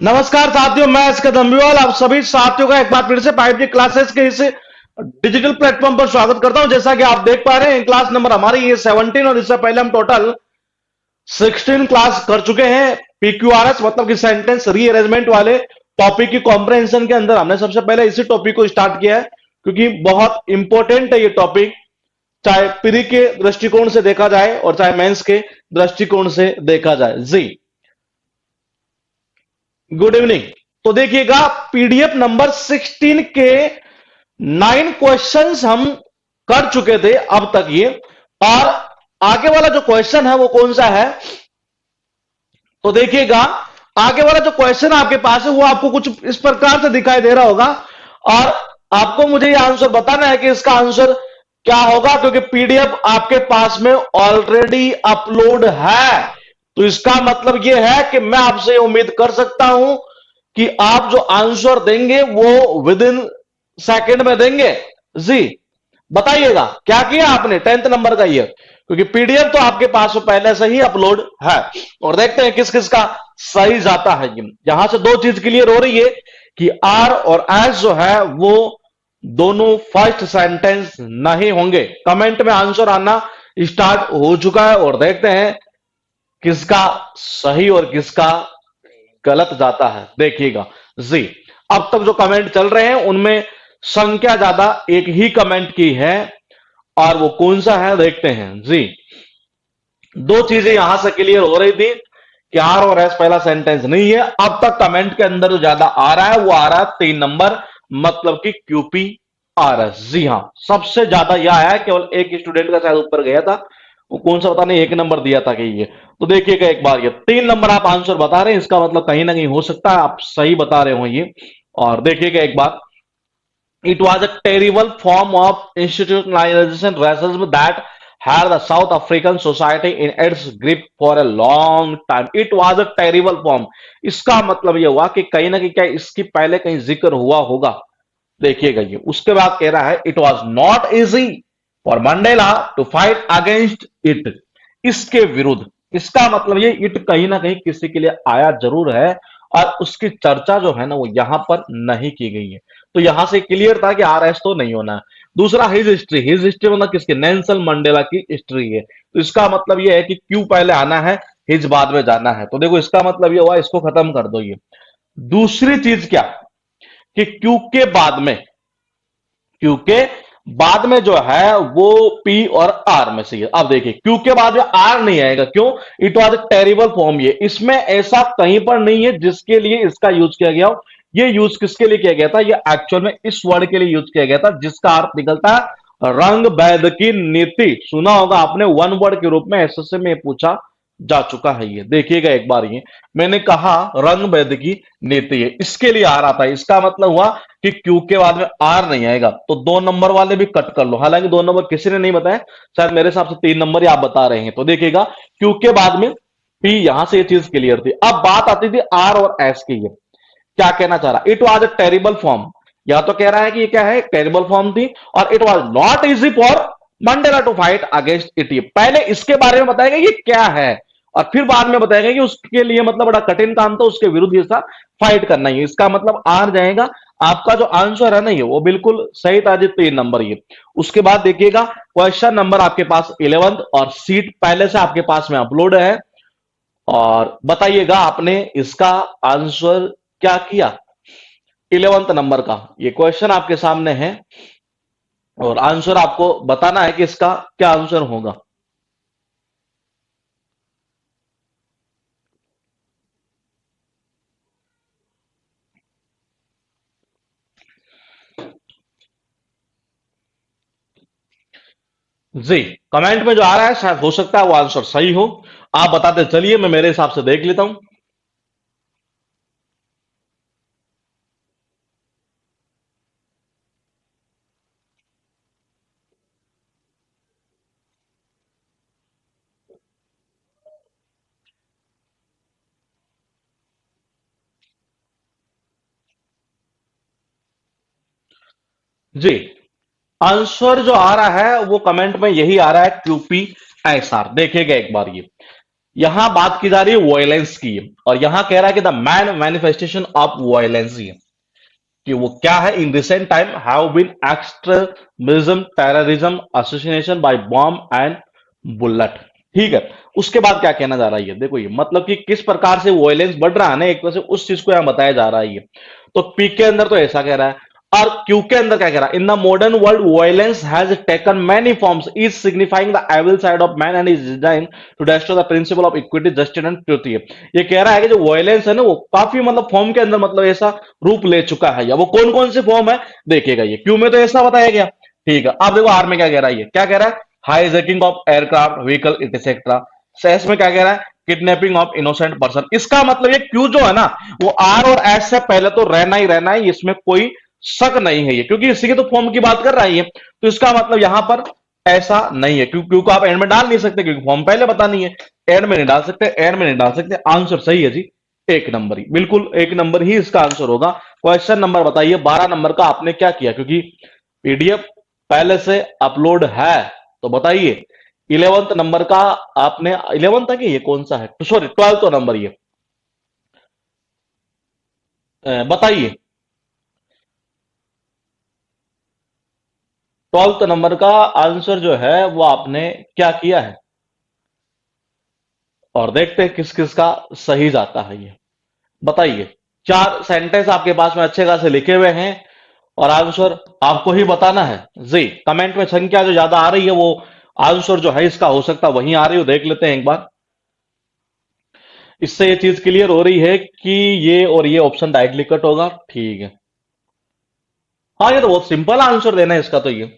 नमस्कार साथियों, मैं इसका धम्बिवाल आप सभी साथियों का एक बार फिर से 5G क्लासेस के इस डिजिटल प्लेटफॉर्म पर स्वागत करता हूं। जैसा कि आप देख पा रहे हैं, क्लास नंबर हमारी ये 17 और इससे पहले हम टोटल 16 क्लास कर चुके हैं। PQRS मतलब कि सेंटेंस रीअरेंजमेंट वाले टॉपिक की कॉम्प्रहेंशन के अंदर हमने सबसे पहले इसी टॉपिक को स्टार्ट किया है, क्योंकि बहुत इंपॉर्टेंट है ये टॉपिक, चाहे प्री के दृष्टिकोण से देखा जाए और चाहे मेंस के दृष्टिकोण से देखा जाए। जी, गुड इवनिंग। तो देखिएगा, पीडीएफ नंबर 16 के 9 क्वेश्चंस हम कर चुके थे अब तक ये, और आगे वाला जो क्वेश्चन है वो कौन सा है, तो देखिएगा आगे वाला जो क्वेश्चन आपके पास है वो आपको कुछ इस प्रकार से दिखाई दे रहा होगा, और आपको मुझे ये आंसर बताना है कि इसका आंसर क्या होगा, क्योंकि पीडीएफ आपके पास में ऑलरेडी अपलोड है। तो इसका मतलब यह है कि मैं आपसे उम्मीद कर सकता हूं कि आप जो आंसर देंगे वो विद इन सेकेंड में देंगे। जी, बताइएगा क्या किया आपने 10th नंबर का ये, क्योंकि पीडीएफ तो आपके पास पहले से ही अपलोड है। और देखते हैं किस किस का सही जाता है। यहां से दो चीज क्लियर हो रही है कि आर और एस जो है वो दोनों फर्स्ट सेंटेंस नहीं होंगे। कमेंट में आंसर आना स्टार्ट हो चुका है, और देखते हैं किसका सही और किसका गलत जाता है। देखिएगा जी, अब तक जो कमेंट चल रहे हैं उनमें संख्या ज्यादा एक ही कमेंट की है, और वो कौन सा है देखते हैं। जी, दो चीजें यहां से क्लियर हो रही थी कि आर और एस पहला सेंटेंस नहीं है। अब तक कमेंट के अंदर जो ज्यादा आ रहा है वो आ रहा है 3 नंबर, मतलब कि क्यूपी आर एस। जी हां, सबसे ज्यादा यह आया है। केवल एक स्टूडेंट का शायद ऊपर गया था, वो कौन सा पता नहीं, एक नंबर दिया था कि ये। तो देखिएगा एक बार, ये 3 नंबर आप आंसर बता रहे हैं, इसका मतलब कहीं ना कहीं हो सकता है आप सही बता रहे हो ये। और देखिएगा एक बार, it was a terrible form of institutionalization racism that had the South African society in its grip for a long time. It was a terrible form. इसका मतलब यह हुआ कि कहीं ना कहीं क्या इसकी पहले कहीं जिक्र हुआ होगा। देखिएगा ये, उसके बाद कह रहा है it was not easy for Mandela to fight against it, इसके विरुद्ध। इसका मतलब ये इट कहीं ना कहीं किसी के लिए आया जरूर है, और उसकी चर्चा जो है ना वो यहां पर नहीं की गई है। तो यहां से क्लियर था कि आरएस तो नहीं होना है। दूसरा, हिज हिस्ट्री मतलब किसकी, नेल्सन मंडेला की हिस्ट्री है। तो इसका मतलब यह है कि क्यू पहले आना है, हिज बाद में जाना है। तो देखो इसका मतलब ये हुआ, इसको खत्म कर दो ये। दूसरी चीज क्या कि क्यू के बाद में जो है वो पी और आर में से है। अब देखिए क्यू के बाद में आर नहीं आएगा, क्यों? It was terrible form. ये इसमें ऐसा कहीं पर नहीं है जिसके लिए इसका यूज किया गया हो। ये यूज किसके लिए किया गया था? ये एक्चुअल में इस वर्ड के लिए यूज किया गया था जिसका अर्थ निकलता है रंग बैद की नीति। सुना होगा आपने, वन वर्ड के रूप में एसएससी में पूछा जा चुका है ये। देखिएगा एक बार, ये मैंने कहा रंग भेद की नीति है, इसके लिए आ रहा था। इसका मतलब हुआ कि क्यू के बाद में आर नहीं आएगा। तो 2 नंबर वाले भी कट कर लो, हालांकि 2 नंबर किसी ने नहीं बताया, शायद मेरे हिसाब से 3 नंबर ही आप बता रहे हैं। तो देखिएगा क्यू के बाद में पी, यहां से ये चीज क्लियर थी। अब बात आती थी आर और एस की। ये क्या कहना चाह रहा, it was a terrible form. या तो कह रहा है कि ये क्या है, टेरिबल फॉर्म थी, और it was not easy for Mandela to fight against it. पहले इसके बारे में बताएगा ये क्या है, और फिर बाद में बताएगा कि उसके लिए मतलब बड़ा कठिन काम था, उसके विरुद्ध ये सा फाइट करना ही। इसका मतलब आर जाएगा। आपका जो आंसर है ना ये वो बिल्कुल सही था जी, 3 नंबर ये। उसके बाद देखिएगा क्वेश्चन नंबर आपके पास 11 और सीट पहले से आपके पास में अपलोड है, और बताइएगा आपने इसका आंसर क्या किया। 11th नंबर का ये क्वेश्चन आपके सामने है, और आंसर आपको बताना है कि इसका क्या आंसर होगा। जी, कमेंट में जो आ रहा है शायद हो सकता है वो आंसर सही हो। आप बताते चलिए, मैं मेरे हिसाब से देख लेता हूं। जी, आंसर जो आ रहा है वो कमेंट में यही आ रहा है, क्यूपी एस आर। देखिएगा एक बार, ये यहां बात की जा रही है वायलेंस की, और यहां कह रहा है कि the man manifestation of violence, कि वो क्या है, in recent time have been extremism, terrorism, assassination by bomb and bullet. ठीक है, उसके बाद क्या कहना जा रहा है, ये देखो, ये मतलब कि किस प्रकार से वायलेंस बढ़ रहा है ना, एक तरह से उस चीज को यहां बताया जा रहा है ये। तो पी के अंदर तो ऐसा कह रहा है, और क्यू के अंदर क्या कह रहा है, in the modern world violence has taken many forms is signifying the evil side of man and is design to destroy the principle of equity, justice and truth. ये कह रहा है कि जो वायलेंस है ना, वो काफी मतलब फॉर्म के अंदर मतलब ऐसा रूप ले चुका है, या वो कौन कौन से फॉर्म है देखिएगा, ये क्यू में तो ऐसा बताया गया। ठीक है, अब देखो आर में क्या कह रहा है, ये क्या कह रहा है, hijacking of aircraft vehicle etcetera. सेस में क्या कह रहा है, किडनैपिंग ऑफ इनोसेंट पर्सन। इसका मतलब ये क्यू जो है ना, वो आर और एस से पहले तो रहना ही, इसमें कोई शक नहीं है ये, क्योंकि इसी के तो फॉर्म की बात कर रहा है ये। तो इसका मतलब यहां पर ऐसा नहीं है, क्यों को आप एंड में डाल नहीं सकते, क्योंकि फॉर्म पहले बता नहीं है, एंड में नहीं डाल सकते, एंड में नहीं डाल सकते। आंसर सही है जी, एक नंबर ही, बिल्कुल एक नंबर ही इसका आंसर होगा। क्वेश्चन नंबर बताइए 12 नंबर का आपने क्या किया, क्योंकि पीडीएफ पहले से अपलोड है, तो बताइए 11th नंबर का आपने, 11th है कि ये कौन सा है, सॉरी 12th नंबर ये, बताइए 12th नंबर का आंसर जो है वो आपने क्या किया है, और देखते हैं किस किस का सही जाता है ये। बताइए, 4 सेंटेंस आपके पास में अच्छे खासे लिखे हुए हैं, और आंसर आपको ही बताना है जी। कमेंट में संख्या जो ज्यादा आ रही है वो आंसर जो है इसका हो सकता है वहीं आ रही हो, देख लेते हैं एक बार। इससे ये चीज क्लियर हो रही है कि ये और ये ऑप्शन डायरेक्टली कट होगा। ठीक है, हाँ ये तो बहुत सिंपल आंसर देना है इसका, तो ये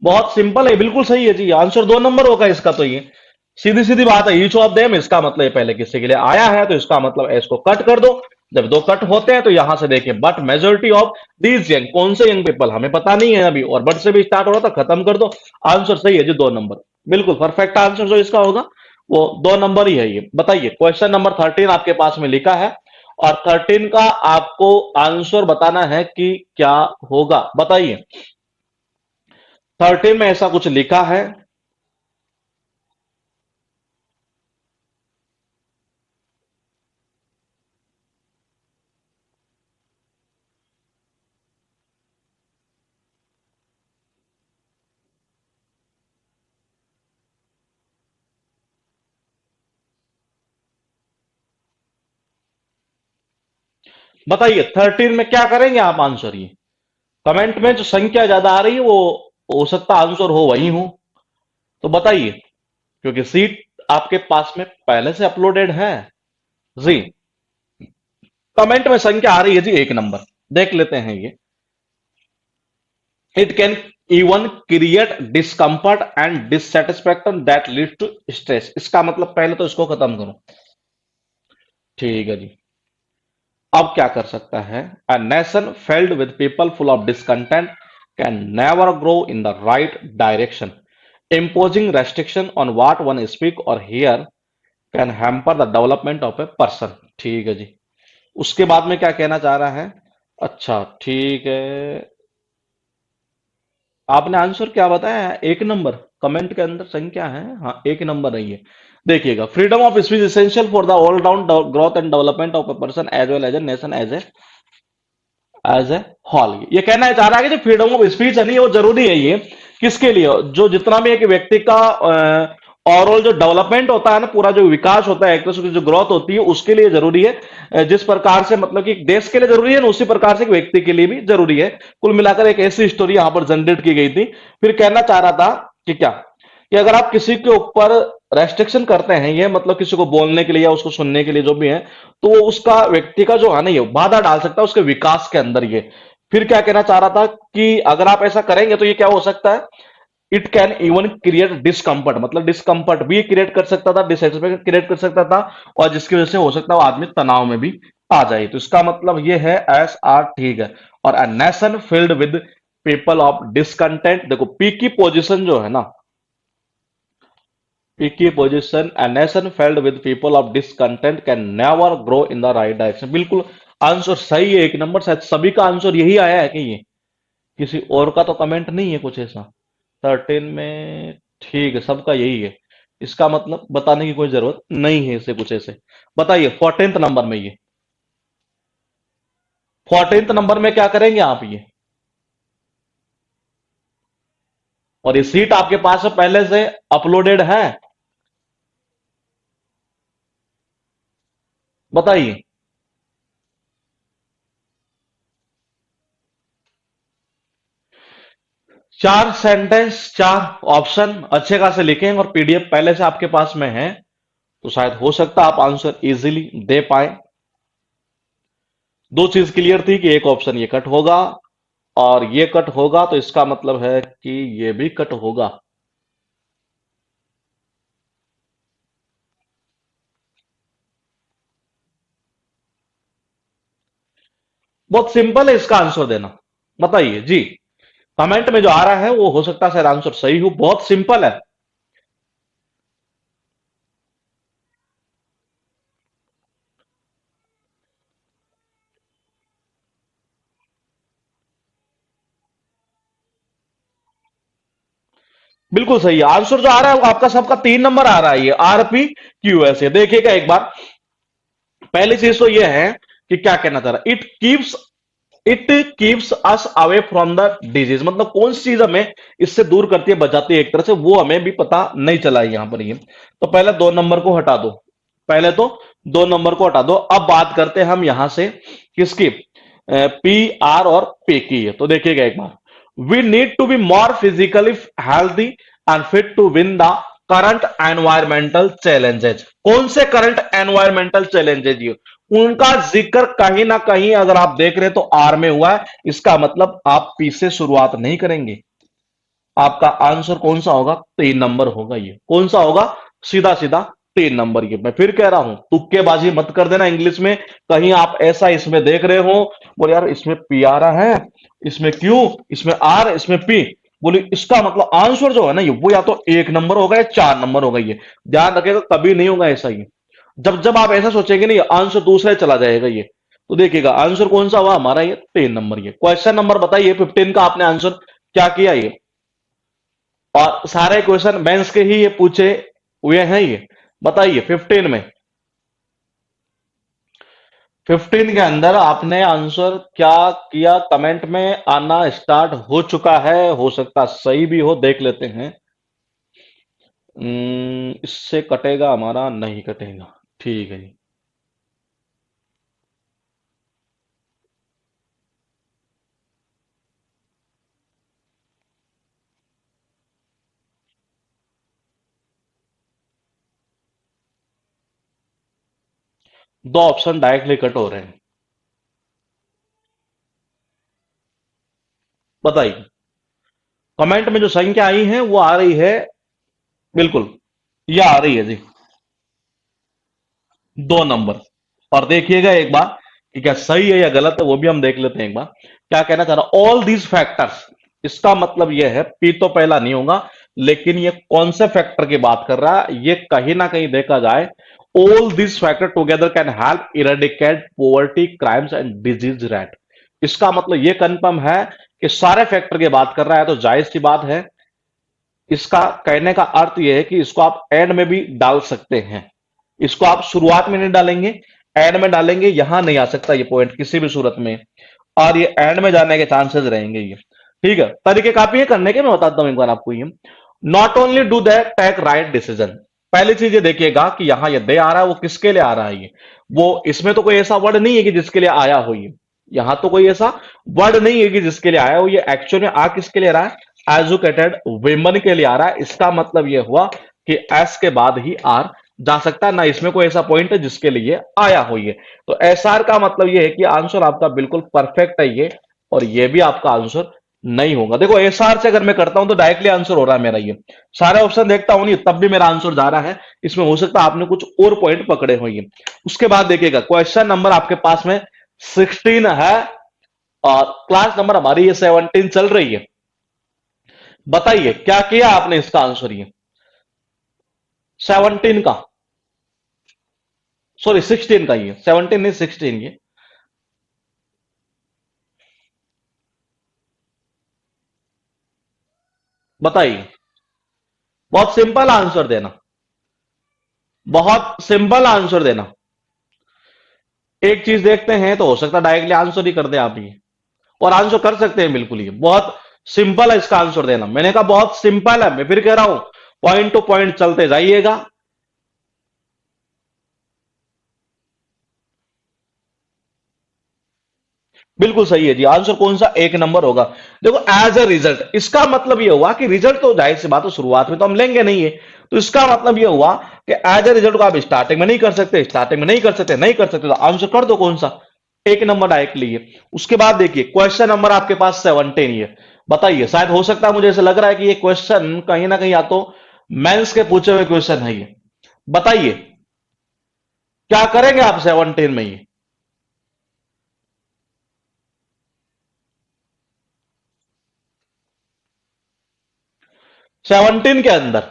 बहुत सिंपल है, बिल्कुल सही है जी, आंसर 2 नंबर होगा इसका, तो ये सीधी सीधी बात है। ईच ऑफ देम, इसका मतलब ये पहले किसी के लिए आया है, तो इसका मतलब इसको कट कर दो। जब दो कट होते हैं तो यहां से देखिए, but majority of these young, कौन से यंग पीपल हमें पता नहीं है अभी, और बट से भी स्टार्ट हो रहा था, खत्म कर दो। आंसर सही है जी, 2 नंबर, बिल्कुल परफेक्ट आंसर जो इसका होगा वो 2 नंबर ही है ये। बताइए, क्वेश्चन नंबर 13 आपके पास में लिखा है, और 13 का आपको आंसर बताना है कि क्या होगा। बताइए, 13 में ऐसा कुछ लिखा है, बताइए 13 में क्या करेंगे आप आंसर ये। कमेंट में जो संख्या ज्यादा आ रही है वो हो सकता आंसर हो वही हो, तो बताइए, क्योंकि सीट आपके पास में पहले से अपलोडेड है जी। कमेंट में संख्या आ रही है जी 1 नंबर, देख लेते हैं ये। It can even create discomfort and dissatisfaction that lead to stress. इसका मतलब पहले तो इसको खत्म करो। ठीक है जी, अब क्या कर सकता है, a nation failed with people full of discontent can never grow in the right direction, imposing restriction on what one speak or hear can hamper the development of a person। ठीक है जी, उसके बाद में क्या कहना चाह रहा है, अच्छा ठीक है, आपने आंसर क्या बताया है, 1 नंबर, कमेंट के अंदर संख्या है, हाँ 1 नंबर रही है। देखिएगा, freedom of speech essential for the all round growth and development of a person as well as a nation as a whole. ये कहना चाह रहा है कि जो फ्रीडम ऑफ स्पीच है नहीं, वो जरूरी है ये किसके लिए, जो जितना भी एक व्यक्ति का ओवरऑल जो डेवलपमेंट होता है ना, पूरा जो विकास होता है, एक तरह से जो ग्रोथ होती है उसके लिए जरूरी है। जिस प्रकार से मतलब कि एक देश के लिए जरूरी है ना, उसी प्रकार से एक व्यक्ति के लिए भी जरूरी है। कुल मिलाकर एक ऐसी स्टोरी यहां पर जनरेट की गई थी। फिर कहना चाह रहा था कि क्या, कि अगर आप किसी के ऊपर रेस्ट्रिक्शन करते हैं, ये मतलब किसी को बोलने के लिए या उसको सुनने के लिए जो भी है, तो वो उसका व्यक्ति का जो है ना, ये बाधा डाल सकता है उसके विकास के अंदर ये। फिर क्या कहना चाह रहा था कि अगर आप ऐसा करेंगे तो ये क्या हो सकता है, it can even create discomfort, मतलब डिस्कम्फर्ट भी क्रिएट कर सकता था, डिससेटिस्फैक्शन क्रिएट कर सकता था, और जिसकी वजह से हो सकता है वो आदमी तनाव में भी आ जाए। तो इसका मतलब ये है एस आर, ठीक है। और a nation filled with people of discontent, देखो पी की पोजीशन जो है ना, पी की position, a nation filled with people of discontent can never grow in the right direction, बिल्कुल आंसर सही है 1 नंबर। शायद सभी का आंसर यही आया है कि ये किसी और का तो कमेंट नहीं है कुछ ऐसा 13 में, ठीक है सबका यही है। इसका मतलब बताने की कोई जरूरत नहीं है इसे कुछ ऐसे। बताइए 14th नंबर में ये, 14th नंबर में क्या करेंगे आप ये? और ये सीट आपके पास पहले से अपलोडेड है? बताइए। चार सेंटेंस, चार ऑप्शन अच्छे खासे लिखेंगे और पीडीएफ पहले से आपके पास में है, तो शायद हो सकता है आप आंसर इजीली दे पाए। दो चीज क्लियर थी कि एक ऑप्शन ये कट होगा और ये कट होगा, तो इसका मतलब है कि ये भी कट होगा। बहुत सिंपल है इसका आंसर देना। बताइए जी, कमेंट में जो आ रहा है वो हो सकता है शायद आंसर सही हो, बहुत सिंपल है। बिल्कुल सही है आंसर जो आ रहा है वो आपका सबका 3 नंबर आ रहा है, ये आरपी क्यूएसए। देखिएगा एक बार, पहली चीज तो ये है कि क्या कहना चाह रहा, it keeps us away from the disease, मतलब कौन सी चीज हमें इससे दूर करती है, बचाती है एक तरह से, वो हमें भी पता नहीं चला है यहां पर ये। तो पहले 2 नंबर को हटा दो, पहले तो 2 नंबर को हटा दो। अब बात करते हैं हम यहां से किसकी, पी आर और पे की है। तो देखिएगा एक बार, we need to be more physically healthy and fit to win the current environmental challenges. कौन से करंट एनवायरमेंटल चैलेंजेज ये, उनका जिक्र कहीं ना कहीं अगर आप देख रहे हैं तो आर में हुआ है, इसका मतलब आप पी से शुरुआत नहीं करेंगे। आपका आंसर कौन सा होगा, 3 नंबर होगा। ये कौन सा होगा, सीधा सीधा 3 नंबर। ये मैं फिर कह रहा हूं, तुक्केबाजी मत कर देना इंग्लिश में, कहीं आप ऐसा इसमें देख रहे हो, बोले यार इसमें पी आ रहा है, इसमें क्यू, इसमें आर, इसमें पी, बोले इसका मतलब आंसर जो है ना ये, वो या तो 1 नंबर होगा या 4 नंबर होगा। ये ध्यान रखिएगा, कभी नहीं होगा ऐसा। ये जब जब आप ऐसा सोचेंगे ना, ये आंसर दूसरा चला जाएगा ये। तो देखिएगा आंसर कौन सा हुआ हमारा, ये 3 नंबर। ये क्वेश्चन नंबर बताइए 15 का आपने आंसर क्या किया ये, और सारे क्वेश्चन मेंस के ही ये पूछे हुए हैं ये। बताइए 15 के अंदर आपने आंसर क्या किया, कमेंट में आना स्टार्ट हो चुका है, हो सकता सही भी हो, देख लेते हैं। इससे कटेगा हमारा, नहीं कटेगा, ठीक है जी। 2 ऑप्शन डायरेक्टली कट हो रहे हैं। बताइए, कमेंट में जो संख्या आई है वो आ रही है, बिल्कुल ये आ रही है जी, 2 नंबर। और देखिएगा एक बार कि क्या सही है या गलत है, वो भी हम देख लेते हैं एक बार। क्या कहना चाह रहा, ऑल दीज फैक्टर्स, इसका मतलब यह है पी तो पहला नहीं होगा, लेकिन ये कौन से फैक्टर की बात कर रहा है, ये कहीं ना कहीं देखा जाए, all this factor together can help eradicate poverty, crimes and disease rate. इसका मतलब ये कंफर्म है कि सारे फैक्टर की बात कर रहा है, तो जायज सी बात है। इसका कहने का अर्थ यह है कि इसको आप एंड में भी डाल सकते हैं, इसको आप शुरुआत में नहीं डालेंगे, एंड में डालेंगे, यहां नहीं आ सकता ये पॉइंट किसी भी सूरत में, और ये एंड में जाने के चांसेस रहेंगे ये। ठीक है, तरीके काफी है करने के, मैं बताता हूं एक बार आपको ये। Not only do that take right decision, पहली चीज ये देखिएगा कि यहां ये दे आ रहा है, वो किसके लिए आ रहा है ये, वो इसमें तो कोई ऐसा वर्ड नहीं है कि जिसके लिए आया हो ये, यहां तो कोई ऐसा वर्ड नहीं है कि जिसके लिए आया हो ये, एक्चुअली आ किसके लिए रहा है, एजुकेटेड वेमन के लिए आ रहा है। इसका मतलब यह हुआ कि एस के बाद ही आर जा सकता है, ना इसमें कोई ऐसा पॉइंट है जिसके लिए आया हो ये। तो एस आर का मतलब यह है कि आंसर आपका बिल्कुल परफेक्ट है ये, और ये भी आपका आंसर नहीं होगा। देखो एस आर से अगर मैं करता हूं तो डायरेक्टली आंसर हो रहा है मेरा ये, सारे ऑप्शन देखता हूं नहीं तब भी मेरा आंसर जा रहा है, इसमें हो सकता है आपने कुछ और पॉइंट पकड़े हो ये। उसके बाद देखिएगा क्वेश्चन नंबर आपके पास में 16 है, और क्लास नंबर हमारी ये 17 चल रही है। बताइए क्या किया आपने इसका आंसर ये 17 का, सॉरी 16 का, ये 17 नहीं 16 ये। बताइए, बहुत सिंपल आंसर देना। बहुत सिंपल आंसर देना। एक चीज देखते हैं तो हो सकता है डायरेक्टली आंसर ही कर दे आप ये, और आंसर कर सकते हैं बिल्कुल। ये बहुत सिंपल है इसका आंसर देना, मैंने कहा बहुत सिंपल है, मैं फिर कह रहा हूं पॉइंट टू पॉइंट चलते जाइएगा। बिल्कुल सही है जी, आंसर कौन सा, एक नंबर होगा। देखो एज अ रिजल्ट, इसका मतलब यह हुआ कि रिजल्ट तो जाहिर सी बात है शुरुआत में तो हम लेंगे नहीं है, तो इसका मतलब यह हुआ कि एज अ रिजल्ट को आप स्टार्टिंग में नहीं कर सकते, स्टार्टिंग में नहीं कर सकते, नहीं कर सकते तो आंसर कर दो कौन सा, एक नंबर डायरेक्ट लिए। उसके बाद देखिए क्वेश्चन नंबर आपके पास 17 ये बताइए, शायद हो सकता है, मुझे ऐसा लग रहा है कि ये क्वेश्चन कहीं ना कहीं या तो मेंस के पूछे हुए क्वेश्चन है ये। बताइए क्या करेंगे आप 17 में ये। 17 के अंदर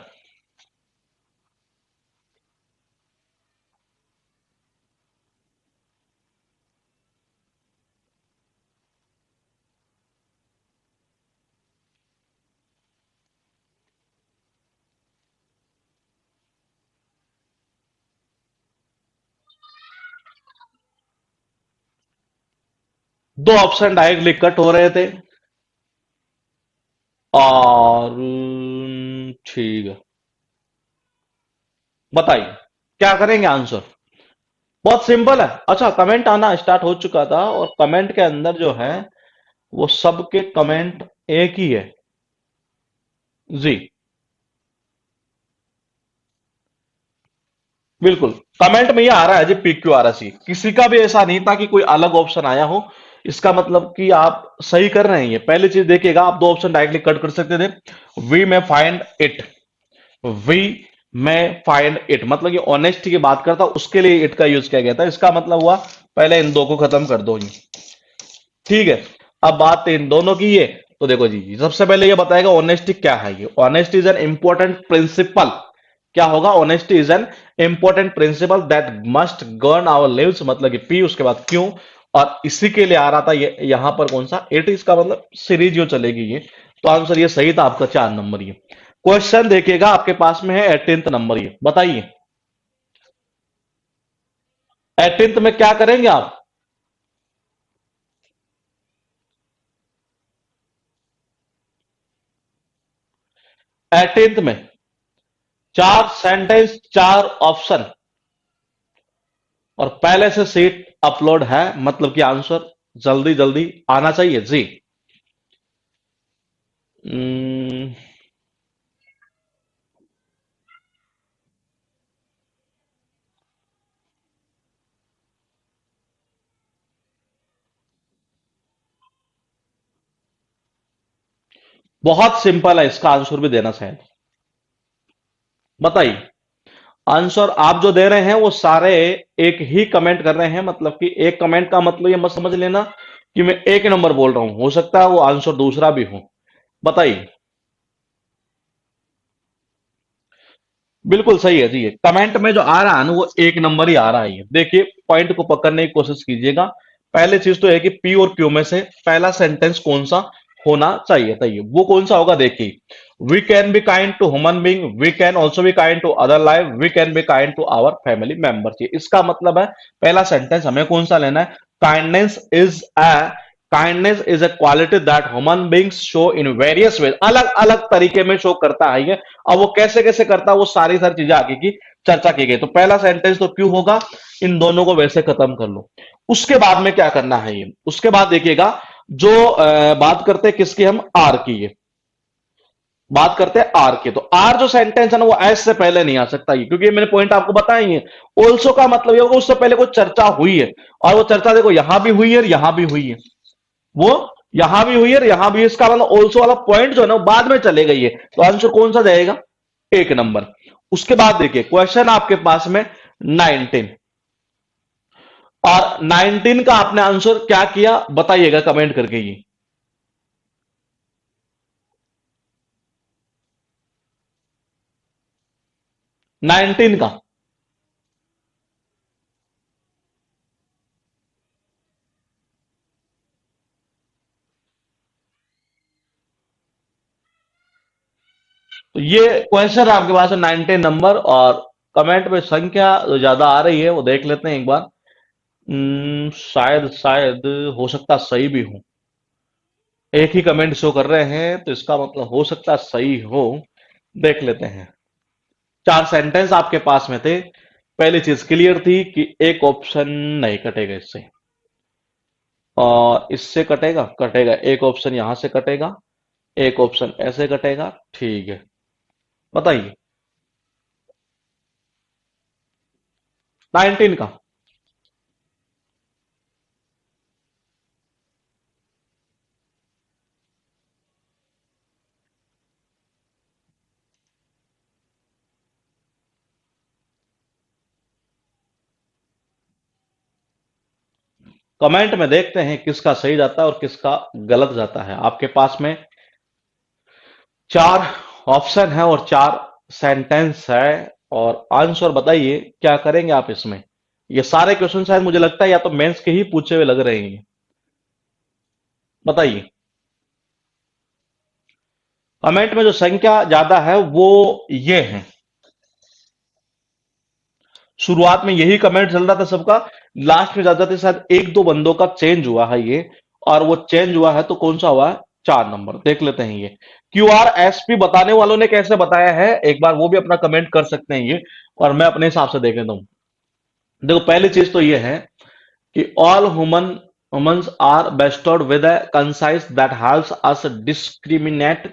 2 ऑप्शन डायरेक्टली कट हो रहे थे, और ठीक है, बताइए क्या करेंगे आंसर। बहुत सिंपल है। अच्छा, कमेंट आना स्टार्ट हो चुका था, और कमेंट के अंदर जो है वो सबके कमेंट एक ही है जी। बिल्कुल, कमेंट में ये आ रहा है जी, PQ आ रहा सी, किसी का भी ऐसा नहीं था कि कोई अलग ऑप्शन आया हो। इसका मतलब कि आप सही कर रहे हैं। ये पहली चीज देखिएगा, आप 2 ऑप्शन डायरेक्टली कट कर सकते थे। वी में फाइंड इट, वी में फाइंड इट मतलब ये ऑनेस्टी की बात करता, उसके लिए इट का यूज किया गया था। इसका मतलब हुआ पहले इन दो को खत्म कर दो ये, ठीक है। अब बात इन दोनों की है, तो देखो जी, सबसे पहले ये बताएगा ऑनेस्टी क्या है। ये honesty is an important principle, क्या होगा, honesty is an important principle that must govern our lives, मतलब कि पी उसके बाद क्यों, और इसी के लिए आ रहा था ये यहां पर कौन सा, इट, इसका मतलब सीरीज जो चलेगी ये। तो आंसर ये सही था आपका, 4 नंबर ये। क्वेश्चन देखिएगा आपके पास में है 18th नंबर, ये बताइए 18th में क्या करेंगे आप। 18th में 4 सेंटेंस, 4 ऑप्शन, और पहले से सीट अपलोड है, मतलब कि आंसर जल्दी जल्दी आना चाहिए जी। हम्म, बहुत सिंपल है, इसका आंसर भी देना शायद। बताइए, आंसर आप जो दे रहे हैं वो सारे एक ही कमेंट कर रहे हैं, मतलब कि एक कमेंट का मतलब ये मत समझ लेना कि मैं एक नंबर बोल रहा हूं, हो सकता है वो आंसर दूसरा भी हो। बताइए। बिल्कुल सही है जी, ये कमेंट में जो आ रहा है ना वो एक नंबर ही आ रहा है। ये देखिए, पॉइंट को पकड़ने की कोशिश कीजिएगा। पहले चीज तो है कि पी और क्यू में से पहला सेंटेंस कौन सा होना चाहिए था, ये वो कौन सा होगा। देखिए, we can be kind to human being, we can also be kind to other life, we can be kind to our family members. ये इसका मतलब है पहला सेंटेंस हमें कौन सा लेना है, kindness is a, kindness is a quality that human beings show in various ways, अलग अलग तरीके में शो करता है ये। अब वो कैसे कैसे करता है, वो सारी सारी चीजें आगे की चर्चा की गई। तो पहला सेंटेंस तो क्यों होगा, इन दोनों को वैसे खत्म कर लो। उसके बाद में क्या करना है ये, उसके बाद देखिएगा, जो बात करते हैं किसकी, हम आर की, ये बात करते हैं आर की। तो आर जो सेंटेंस है ना वो एस से पहले नहीं आ सकता ये, क्योंकि मैंने पॉइंट आपको बताया ही है। ऑल्सो का मतलब ये होगा उससे पहले कोई चर्चा हुई है, और वो चर्चा देखो यहां भी हुई है और यहां भी हुई है, वो यहां भी हुई है और यहां भी, इसका मतलब ऑल्सो वाला पॉइंट जो है ना वो बाद में चले गई है। तो आंसर कौन सा जाएगा, एक नंबर। उसके बाद देखिए क्वेश्चन आपके पास में 19, और 19 का आपने आंसर क्या किया बताइएगा कमेंट करके ये। 19 का, तो ये क्वेश्चन आपके पास है 19 नंबर, और कमेंट में संख्या जो ज्यादा आ रही है वो देख लेते हैं एक बार। शायद शायद हो सकता सही भी हो। एक ही कमेंट शो कर रहे हैं तो इसका मतलब हो सकता सही हो। देख लेते हैं। 4 सेंटेंस आपके पास में थे। पहली चीज क्लियर थी कि एक ऑप्शन नहीं कटेगा इससे, और इससे कटेगा कटेगा, एक ऑप्शन यहां से कटेगा, एक ऑप्शन ऐसे कटेगा। ठीक है, बताइए। 19 का। कमेंट में देखते हैं किसका सही जाता है और किसका गलत जाता है। आपके पास में 4 ऑप्शन है और 4 सेंटेंस है, और आंसर बताइए क्या करेंगे आप इसमें। ये सारे क्वेश्चन शायद मुझे लगता है या तो मेंस के ही पूछे हुए लग रहे हैं। बताइए। कमेंट में जो संख्या ज्यादा है वो ये है। शुरुआत में यही कमेंट चल रहा था सबका, लास्ट में ज्यादा थे शायद एक दो बंदों का चेंज हुआ है ये, और वो चेंज हुआ है तो कौन सा हुआ है? 4 नंबर। देख लेते हैं ये QRSP बताने वालों ने कैसे बताया है, एक बार वो भी अपना कमेंट कर सकते हैं ये, और मैं अपने हिसाब से देख लेता हूं। देखो पहली चीज तो ये है कि all humans are bestowed with a concise that helps us discriminate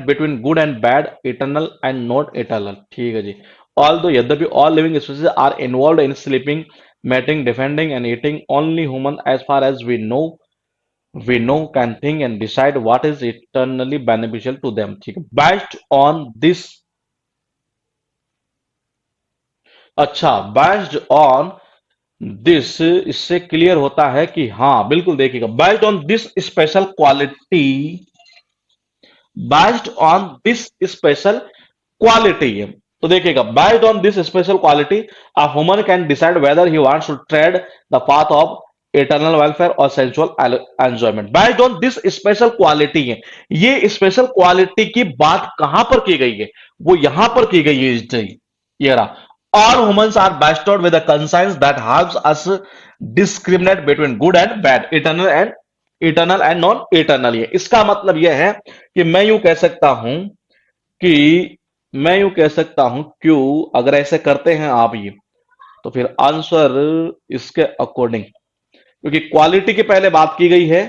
between good and bad, eternal and not eternal। ठीक है जी। Although यद्यपि all living species are involved in sleeping, mating, defending and eating, only human as far as we know can think and decide what is eternally beneficial to them। ठीक है, based on this। अच्छा, based on this, इससे clear होता है कि हाँ बिल्कुल देखिएगा, based on this special quality, based on this special quality है। तो देखिएगा, based on this special quality a human can decide whether he wants to tread the path of eternal welfare और sensual enjoyment. Based on this special quality है। ये special quality की बात कहां पर की गई है? वो यहां पर की गई है। ये रहा, all humans are bestowed with a conscience that helps us discriminate between good and bad, eternal and non eternal। ये इसका मतलब यह है कि मैं यूं कह सकता हूं कि मैं यूं कह सकता हूं, क्यों अगर ऐसे करते हैं आप ये, तो फिर आंसर इसके अकॉर्डिंग, क्योंकि क्वालिटी की पहले बात की गई है,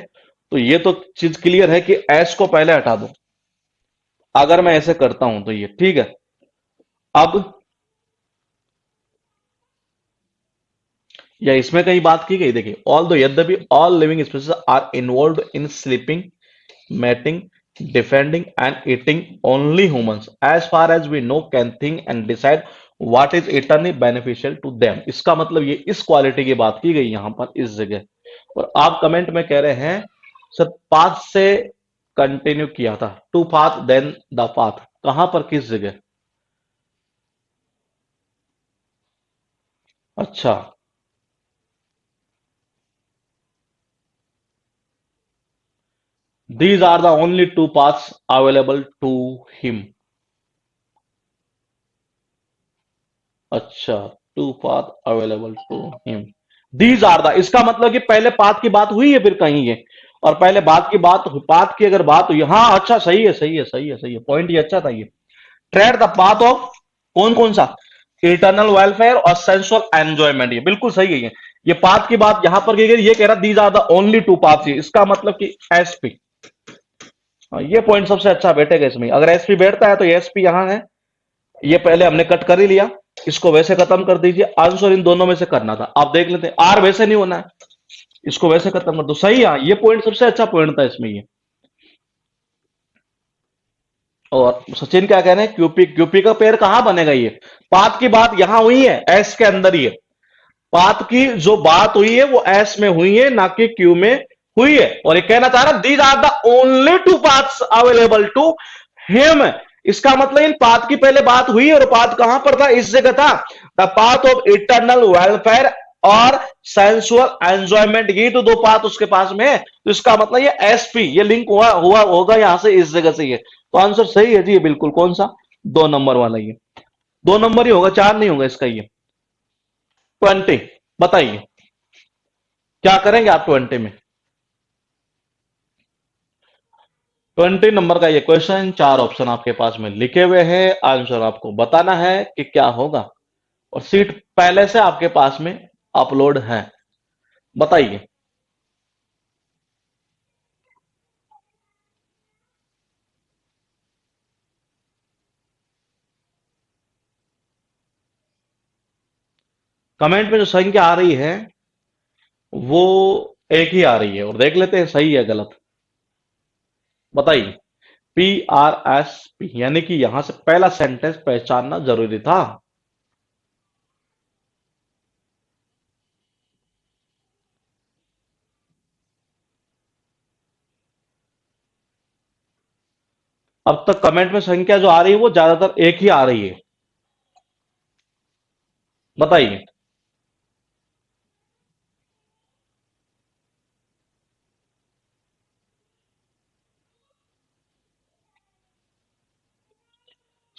तो ये तो चीज क्लियर है कि एस को पहले हटा दो। अगर मैं ऐसे करता हूं तो ये ठीक है। अब या इसमें कहीं बात की गई, देखिए, ऑल दो यद्यपि all living species are involve in sleeping, mating, defending and eating, only humans as far as we know can think and decide what is eternally beneficial to them. इसका मतलब ये इस क्वालिटी की बात की गई यहां पर इस जगह। और आप कमेंट में कह रहे हैं सर पाथ से कंटिन्यू किया था, two path then the path, कहां पर किस जगह? अच्छा, these are the only 2 paths available to him। अच्छा, 2 path available to him, these are the, इसका मतलब कि पहले पाथ की बात हुई है फिर कहीं ये, और पहले बात की बात, पाथ की अगर बात हुई, हाँ अच्छा सही है सही है सही है सही है, पॉइंट ये अच्छा था ये। ट्रेड द पाथ ऑफ कौन कौन सा? इटर्नल वेलफेयर और सेंसुअल एंजॉयमेंट, ये बिल्कुल सही है ये पाथ की बात यहां पर की गई। ये कह रहा these are the only 2 paths, इसका मतलब कि एसपी, ये पॉइंट सबसे अच्छा बैठेगा इसमें। अगर एसपी बैठता है तो एसपी यहां है, ये पहले हमने कट कर ही लिया, इसको वैसे खत्म कर दीजिए। आंसर इन दोनों में से करना था, आप देख लेते हैं, आर वैसे नहीं होना है, इसको वैसे खत्म कर दो। सही है, ये पॉइंट सबसे अच्छा पॉइंट था इसमें ये। और सचिन क्या कह रहे हैं, क्यूपी क्यूपी का पेड़ कहां बनेगा? ये पात की बात यहां हुई है, एस के अंदर ही है। पात की जो बात हुई है वो एस में हुई है, ना कि क्यू में हुई है। और ये कहना चाह रहा, these are the only 2 paths available to him. इसका मतलब इन पाथ की पहले बात हुई है, और पाथ कहां पर था? इस जगह था, the path of eternal welfare और सेंसुअल एंजॉयमेंट, ये तो 2 पाथ उसके पास में है। तो इसका मतलब ये एसपी, ये लिंक हुआ हुआ होगा यहां से, इस जगह से ये। तो आंसर सही है जी, ये बिल्कुल कौन सा? 2 नंबर वाला ये। दो नंबर ही होगा, चार नहीं होगा इसका ये। 20। बताइए क्या करेंगे आप 20 में। 20 नंबर का ये क्वेश्चन, चार ऑप्शन आपके पास में लिखे हुए हैं, आंसर आपको बताना है कि क्या होगा, और सीट पहले से आपके पास में अपलोड है। बताइए। कमेंट में जो संख्या आ रही है वो एक ही आ रही है, और देख लेते हैं सही है गलत। बताइए। PRSP, यानी कि यहां से पहला सेंटेंस पहचानना जरूरी था। अब तक कमेंट में संख्या जो आ रही है वो ज्यादातर एक ही आ रही है। बताइए।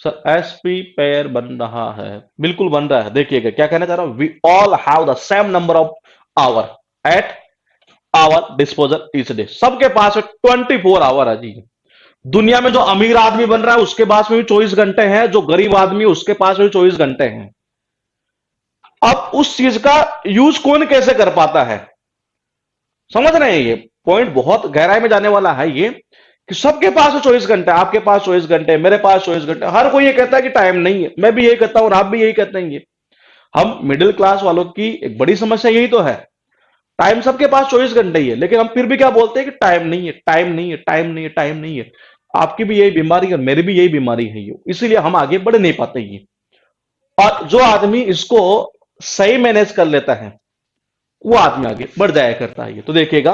सर एसपी पेयर बन रहा है, बिल्कुल बन रहा है। देखिएगा क्या कहना चाह रहा हूं, we all have the same number of hour at our disposal each day. सबके पास 24 आवर है जी। दुनिया में जो अमीर आदमी बन रहा है उसके पास में भी 24 घंटे हैं, जो गरीब आदमी है उसके पास में भी 24 घंटे हैं। अब उस चीज का यूज कौन कैसे कर पाता है, समझ रहे हैं। ये पॉइंट बहुत गहराई में जाने वाला है ये, कि सबके पास है 24 घंटे, आपके पास 24 घंटे, मेरे पास 24 घंटे। हर कोई ये कहता है कि टाइम नहीं है, मैं भी यही कहता हूं और आप भी यही कहते हैं। ये हम मिडिल क्लास वालों की एक बड़ी समस्या यही तो है। टाइम सबके पास 24 घंटे ही है, लेकिन हम फिर भी क्या बोलते हैं कि टाइम नहीं है, टाइम नहीं है, टाइम नहीं है, टाइम नहीं है। आपकी भी यही बीमारी है, मेरी भी यही बीमारी है ये, इसीलिए हम आगे बढ़ नहीं पाते ये। और जो आदमी इसको सही मैनेज कर लेता है वो आदमी आगे बढ़ जाया करता है। ये तो देखिएगा,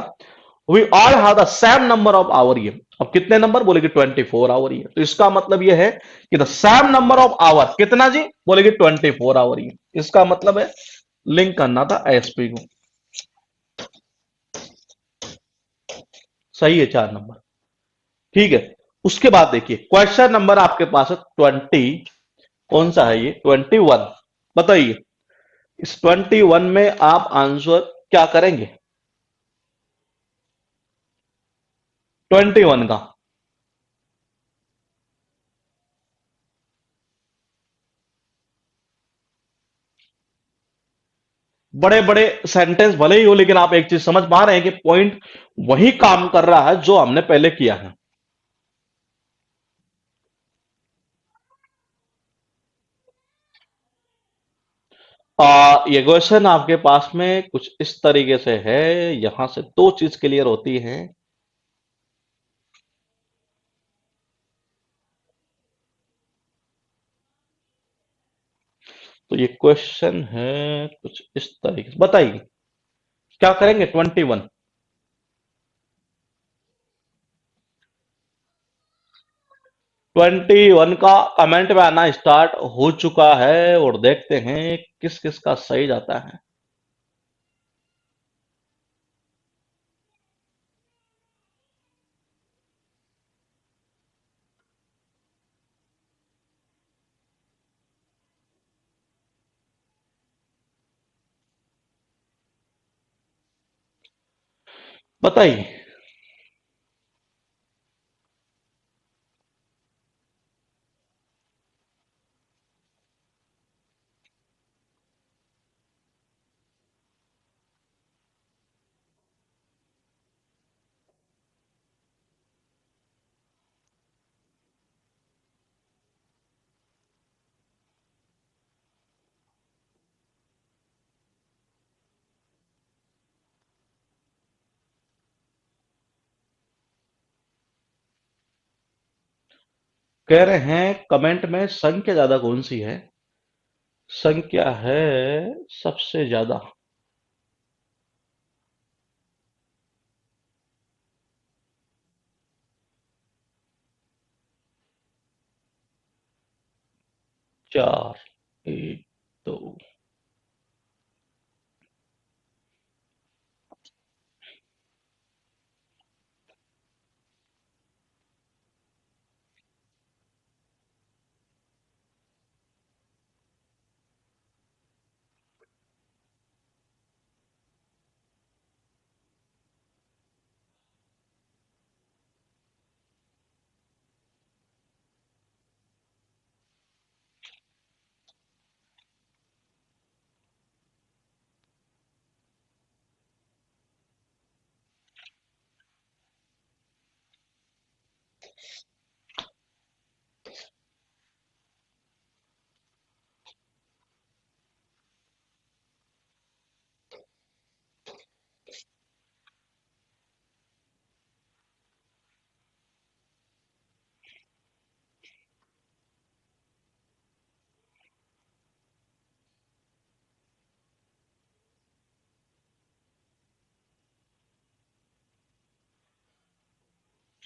we all have the same number of hour. ये अब कितने नंबर बोलेगी, 24 आवर। ये तो इसका मतलब ये है कि the same number of hour कितना जी, बोलेगी 24 आवर। ये इसका मतलब है लिंक करना था एसपी को। सही है, 4 नंबर। ठीक है। उसके बाद देखिए क्वेश्चन नंबर आपके पास है 20। कौन सा है ये, 21। बताइए इस 21 में आप आंसर क्या करेंगे, 21 का। बड़े बड़े सेंटेंस भले ही हो, लेकिन आप एक चीज समझ पा रहे हैं कि पॉइंट वही काम कर रहा है जो हमने पहले किया है। ये क्वेश्चन आपके पास में कुछ इस तरीके से है, यहां से दो चीज क्लियर होती है। तो ये क्वेश्चन है कुछ इस तरीके से। बताइए क्या करेंगे 21। 21 का कमेंट में आना स्टार्ट हो चुका है, और देखते हैं किस किस का सही जाता है। बताइए। कह रहे हैं कमेंट में संख्या ज्यादा कौन सी है। संख्या है सबसे ज्यादा, 4। 1 2।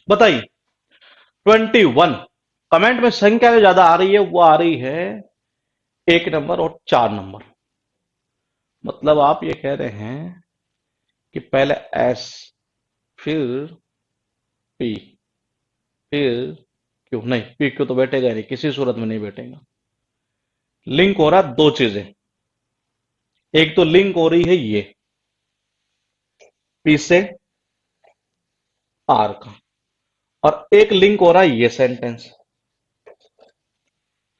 बताइए 21। कमेंट में संख्या जो ज्यादा आ रही है वो आ रही है 1 नंबर और 4 नंबर। मतलब आप ये कह रहे हैं कि पहले एस, फिर पी, फिर क्यू। नहीं, पी क्यू तो बैठेगा ही नहीं, किसी सूरत में नहीं बैठेगा। लिंक हो रहा है दो चीजें। एक तो लिंक हो रही है ये पी से आर का, और एक लिंक हो रहा है ये सेंटेंस।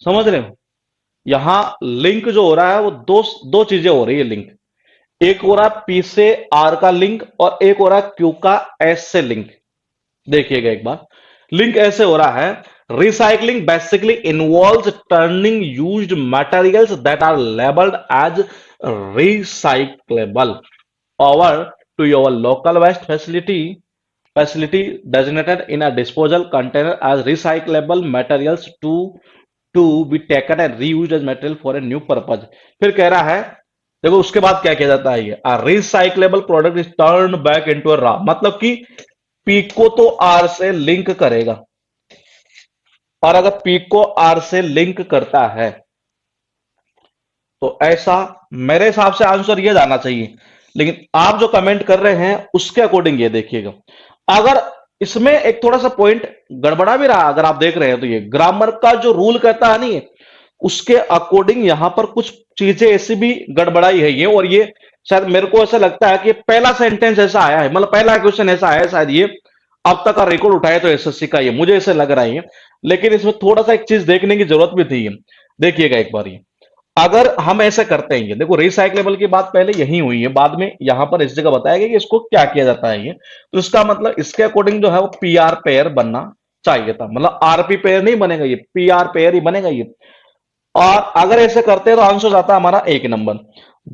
समझ रहे हो? यहां लिंक जो हो रहा है वो दो दो चीजें हो रही है लिंक। एक हो रहा है पी से आर का लिंक, और एक हो रहा है क्यू का एस से लिंक। देखिएगा एक बार, लिंक ऐसे हो रहा है, recycling basically involves turning used materials that are labelled as recyclable over to your local waste facility designated in a disposal container as recyclable materials to be taken and reused as material for a new purpose। फिर कह रहा है, देखो उसके बाद क्या किया जाता है, ये recyclable product is turn back into a raw. मतलब कि पी को तो आर से लिंक करेगा, और अगर पी को आर से लिंक करता है तो ऐसा मेरे हिसाब से आंसर ये जाना चाहिए। लेकिन आप जो कमेंट कर रहे हैं उसके अकॉर्डिंग ये देखिएगा, अगर इसमें एक थोड़ा सा पॉइंट गड़बड़ा भी रहा, अगर आप देख रहे हैं तो ये ग्रामर का जो रूल कहता है नहीं, उसके अकॉर्डिंग यहां पर कुछ चीजें ऐसी भी गड़बड़ाई है ये। और ये शायद मेरे को ऐसा लगता है कि पहला सेंटेंस ऐसा आया है, मतलब पहला क्वेश्चन ऐसा आया है शायद ये अब तक का रिकॉर्ड उठाए तो एसएससी का, ये मुझे ऐसे लग रहा है। लेकिन इसमें थोड़ा सा एक चीज देखने की जरूरत भी थी। देखिएगा एक बार, ये अगर हम ऐसे करते हैं, ये देखो रिसाइक्लेबल की बात पहले यही हुई है, बाद में यहां पर इस जगह बताया गया कि इसको क्या किया जाता है। ये तो इसका मतलब इसके अकॉर्डिंग जो है वो पीआर पेयर बनना चाहिए था, मतलब आरपी पेयर नहीं बनेगा, ये पीआर पेयर ही बनेगा ये। और अगर ऐसे करते हैं तो आंसर जाता है हमारा 1 नंबर।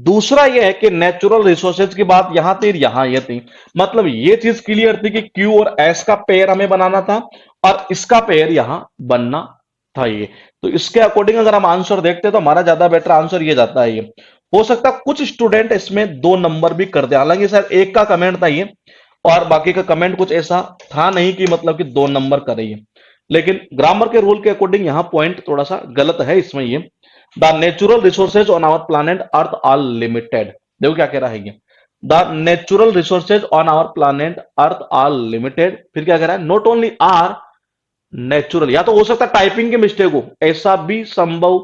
दूसरा यह है कि नेचुरल रिसोर्सेज की बात यहां थी, यहां ये थी, मतलब ये चीज क्लियर थी कि क्यू और एस का पेयर हमें बनाना था, और इसका पेयर यहां बनना था ये। तो इसके अकॉर्डिंग अगर हम आंसर देखते हैं तो हमारा ज्यादा बेटर आंसर ये जाता है। ये हो सकता है कुछ स्टूडेंट इसमें 2 नंबर भी कर दे, हालांकि सर एक का कमेंट था ये, और बाकी का कमेंट कुछ ऐसा था नहीं कि मतलब कि 2 नंबर करें। लेकिन ग्रामर के रूल के अकॉर्डिंग यहां पॉइंट थोड़ा सा गलत है इसमें। ये the natural resources on our planet earth are limited. देखो क्या कह रहा है ये, the natural resources on our planet earth are limited. फिर क्या कह रहा है, नॉट ओनली आर नेचुरल, या तो हो सकता है टाइपिंग की मिस्टेक हो, ऐसा भी संभव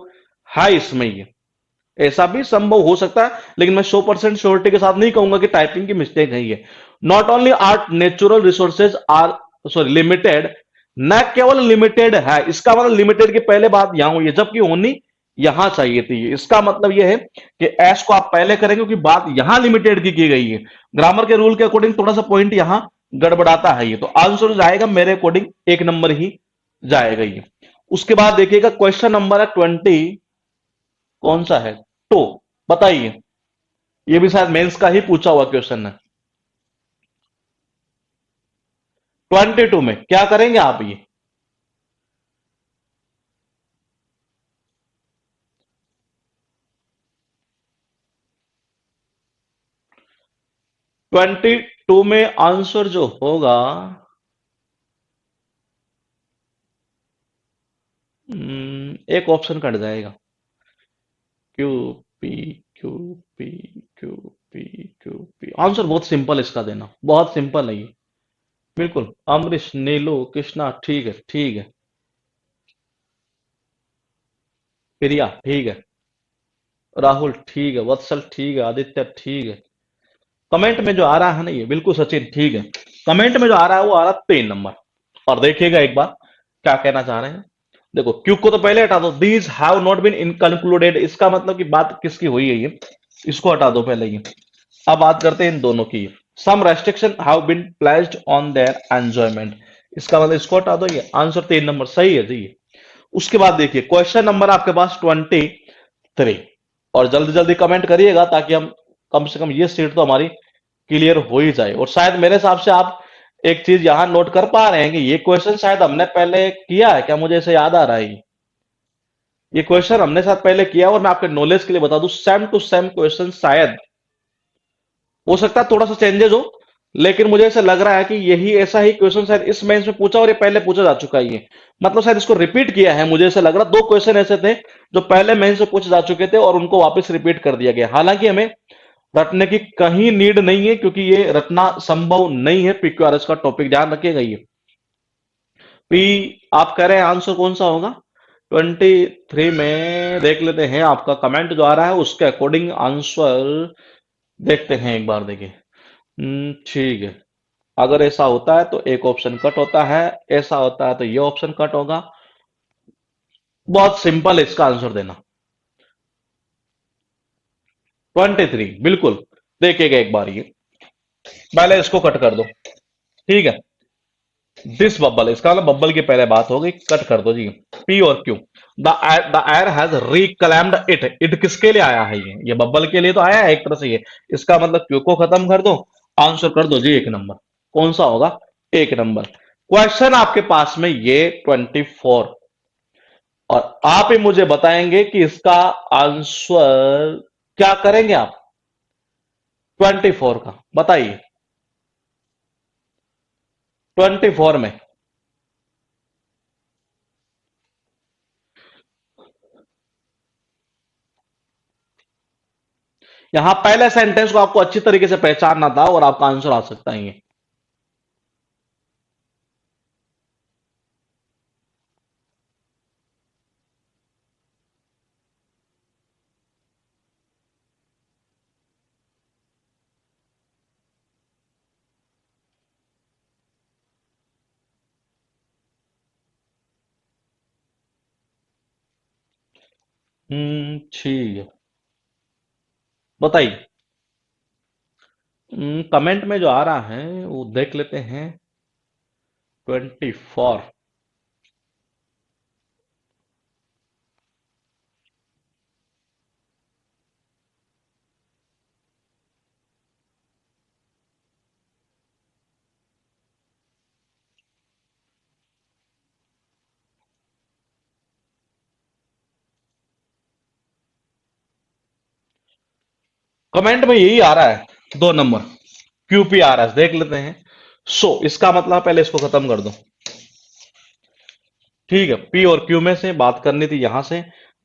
है इसमें। ये ऐसा भी संभव हो सकता है, लेकिन मैं 100% श्योरिटी के साथ नहीं कहूंगा कि टाइपिंग की मिस्टेक है ये। Not only are natural resources are sorry limited, न केवल लिमिटेड है, इसका मतलब लिमिटेड की पहले बात यहां हुई है, जबकि होनी यहां चाहिए थी। इसका मतलब यह है कि एस को आप पहले करेंगे क्योंकि बात यहां लिमिटेड की गई है। ग्रामर के रूल के अकॉर्डिंग थोड़ा सा पॉइंट यहां गड़बड़ाता है ये, तो आंसर जाएगा मेरे अकॉर्डिंग 1 नंबर ही जाएगा ये। उसके बाद देखिएगा क्वेश्चन नंबर है 20, कौन सा है, तो बताइए, ये भी शायद मेंस का ही पूछा हुआ क्वेश्चन है। 22 में क्या करेंगे आप ये, ट्वेंटी टू में आंसर जो होगा एक ऑप्शन कट जाएगा, Q P Q P Q P Q P. Answer बहुत सिंपल इसका देना, बहुत सिंपल है ये, बिल्कुल। अमरीश, नीलू, कृष्णा, ठीक है ठीक है, प्रिया ठीक है, राहुल ठीक है, वत्सल ठीक है, आदित्य ठीक है। कमेंट में जो आ रहा है ना ये बिल्कुल सचिन ठीक है, कमेंट में जो आ रहा है वो आ रहा है 3 नंबर। और देखिएगा एक बार क्या कहना चाह रहे हैं। देखो क्यू को तो पहले हटा दो, दीज हैव नॉट बीन इनकलक्लूडेड, इसका मतलब कि बात किसकी हुई है ये, इसको हटा दो पहले ये। अब बात करते हैं इन दोनों की, some restriction have been placed on their enjoyment, इसका मतलब इसको हटा दो, ये आंसर 3 नंबर सही है जी। उसके बाद देखिए क्वेश्चन नंबर आपके पास 23, और जल्दी जल्दी कमेंट करिएगा ताकि हम कम से कम ये सीट तो हमारी क्लियर हो ही जाए। और शायद मेरे हिसाब से आप एक चीज यहां नोट कर पा रहे हैं कि ये क्वेश्चन शायद हमने पहले किया है क्या, मुझे ऐसे याद आ रहा है ये क्वेश्चन हमने साथ पहले किया। और मैं आपके नॉलेज के लिए बता दूं, सेम टू सेम क्वेश्चन शायद, हो सकता है थोड़ा सा चेंजेस हो, लेकिन मुझे ऐसा लग रहा है कि यही ऐसा ही क्वेश्चन शायद इस मेंस में पूछा और ये पहले पूछा जा चुका है। ये मतलब शायद इसको रिपीट किया है, मुझे ऐसा लग रहा है। 2 क्वेश्चन ऐसे थे जो पहले मेंस में पूछे जा चुके थे और उनको वापस रिपीट कर दिया गया। हालांकि हमें रटने की कहीं नीड नहीं है क्योंकि ये रटना संभव नहीं है। पीक्यूआरएस का टॉपिक ध्यान रखिएगा। ये पी आप कह रहे हैं आंसर कौन सा होगा 23 में, देख लेते हैं आपका कमेंट जो आ रहा है उसके अकॉर्डिंग आंसर देखते हैं एक बार। देखिए ठीक है, अगर ऐसा होता है तो एक ऑप्शन कट होता है, ऐसा होता है तो ये ऑप्शन कट होगा। बहुत सिंपल है इसका आंसर देना, 23 बिल्कुल। देखिएगा एक बार, ये पहले इसको कट कर दो, ठीक है। दिस बबल, इसका मतलब बबल की पहले बात हो गई, कट कर दो जी। पी और Q, the air has reclaimed it, it किसके लिए आया है, ये बबल के लिए तो आया है एक तरह से ये। इसका मतलब क्यू को खत्म कर दो, आंसर कर दो जी 1 नंबर। कौन सा होगा 1 नंबर। क्वेश्चन आपके पास में ये 24, और आप ही मुझे बताएंगे कि इसका आंसर क्या करेंगे आप 24 का, बताइए 24 में। यहां पहले सेंटेंस को आपको अच्छी तरीके से पहचानना था और आपका आंसर आ सकता है ये। ठीक है, बताइए। कमेंट में जो आ रहा है वो देख लेते हैं 24। कमेंट में यही आ रहा है 2 नंबर, QPRS देख लेते हैं। इसका मतलब पहले इसको खत्म कर दो, ठीक है। पी और क्यू में से बात करनी थी यहां से,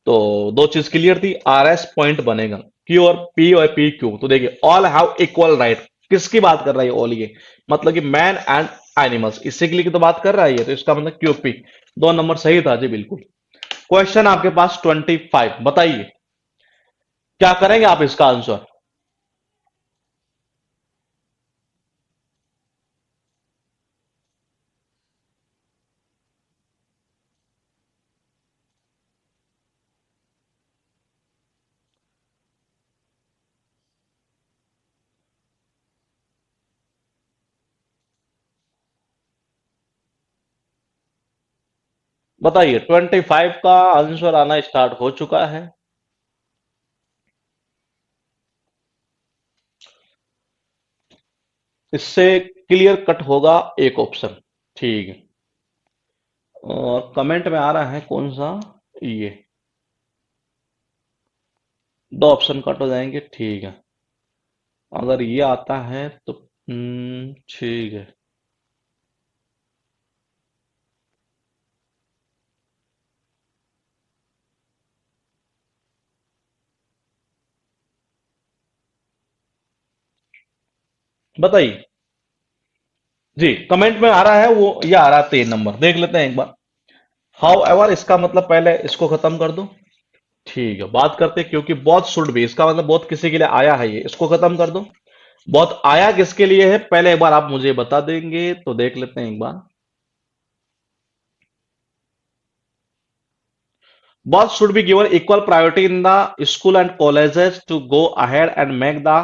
तो 2 चीज क्लियर थी। RS पॉइंट बनेगा, क्यू और पी क्यू। तो देखिए ऑल हैव इक्वल राइट, किसकी बात कर रहा है ऑल, ये मतलब कि मैन एंड एनिमल्स, इसी के लिए तो बात कर रहा है ये। तो इसका मतलब QP 2 नंबर सही था जी बिल्कुल। क्वेश्चन आपके पास 25, बताइए क्या करेंगे आप इसका आंसर। बताइए 25 का आंसर आना स्टार्ट हो चुका है। इससे क्लियर कट होगा एक ऑप्शन, ठीक है। और कमेंट में आ रहा है कौन सा, ये 2 ऑप्शन कट हो जाएंगे, ठीक है। अगर ये आता है तो ठीक है। बताइए जी, कमेंट में आ रहा है वो, ये आ रहा है 3 नंबर, देख लेते हैं एक बार। हाउ एवर, इसका मतलब पहले इसको खत्म कर दो, ठीक है। बात करते हैं क्योंकि बहुत शुड भी, इसका मतलब बहुत किसी के लिए आया है, ये इसको खत्म कर दो। बहुत आया किसके लिए है पहले एक बार आप मुझे बता देंगे तो देख लेते हैं एक बार। Both should be given equal priority in the school and colleges to go ahead and make the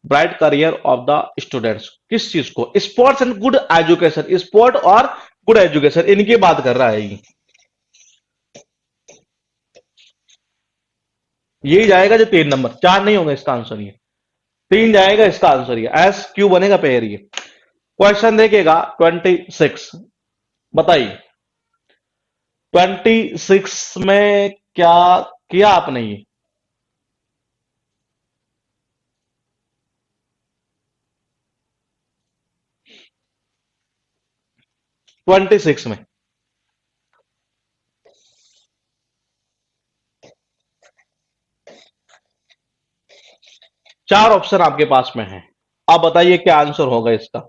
bright career of the students। किस चीज को, sports and good education, sport और गुड एजुकेशन, इनकी बात कर रहा है ये। यही जाएगा जो 3 नंबर, 4 नहीं होगा इसका आंसर, ये 3 जाएगा इसका आंसर, ये एस क्यू बनेगा पेयर ये। क्वेश्चन देखिएगा 26, बताइए 26 में क्या किया आपने ये? 26 में 4 ऑप्शन आपके पास में है, आप बताइए क्या आंसर होगा इसका।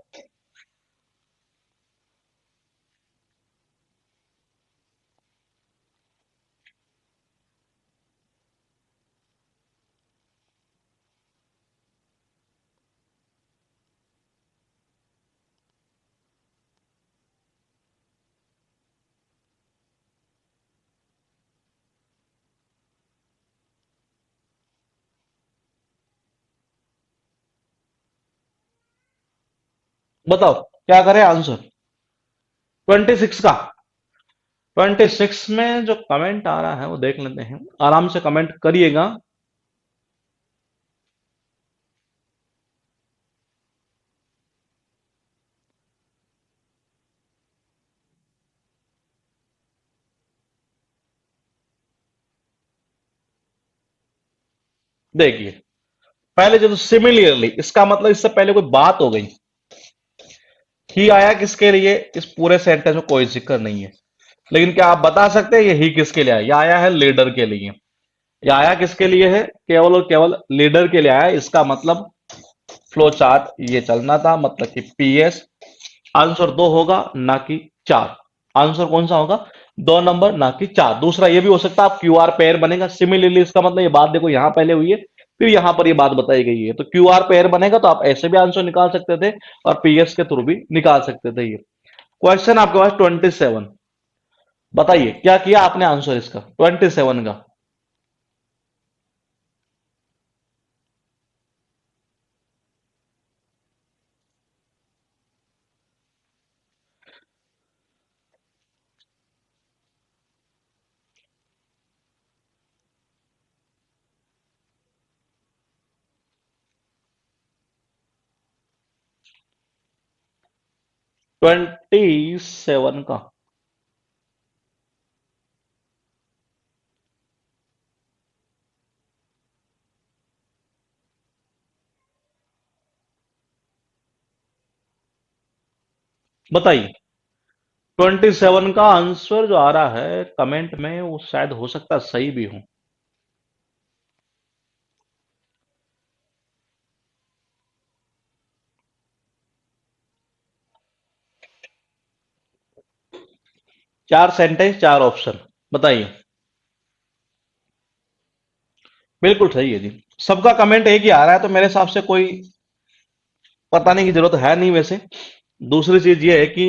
बताओ क्या करें आंसर 26 का। 26 में जो कमेंट आ रहा है वो देख लेते हैं, आराम से कमेंट करिएगा। देखिए पहले जो सिमिलरली, इसका मतलब इससे पहले कोई बात हो गई, ही आया किसके लिए, इस पूरे सेंटेंस में कोई जिक्र नहीं है। लेकिन क्या आप बता सकते हैं ये ही किसके लिए आया? ये आया है लीडर के लिए। ये आया किसके लिए है? केवल और केवल लीडर के लिए आया है। इसका मतलब फ्लो चार्ट ये चलना था, मतलब कि पीएस आंसर 2 होगा ना कि 4। आंसर कौन सा होगा? 2 नंबर ना कि 4। दूसरा ये भी हो सकता है आप क्यूआर पेयर बनेगा सिमिलरली, इसका मतलब ये बात देखो यहां पहले हुई है, फिर यहां पर ये बात बताई गई है, तो क्यूआर पेयर बनेगा तो आप ऐसे भी आंसर निकाल सकते थे और पीएस के थ्रू भी निकाल सकते थे। ये क्वेश्चन आपके पास 27, बताइए क्या किया आपने आंसर इसका 27 का। 27 का बताइए। 27 का आंसर जो आ रहा है कमेंट में वो शायद हो सकता है सही भी हो। 4 सेंटेंस 4 ऑप्शन, बताइए। बिल्कुल सही है जी। सबका कमेंट एक ही आ रहा है, तो मेरे हिसाब से कोई बताने की जरूरत है नहीं वैसे। दूसरी चीज ये है कि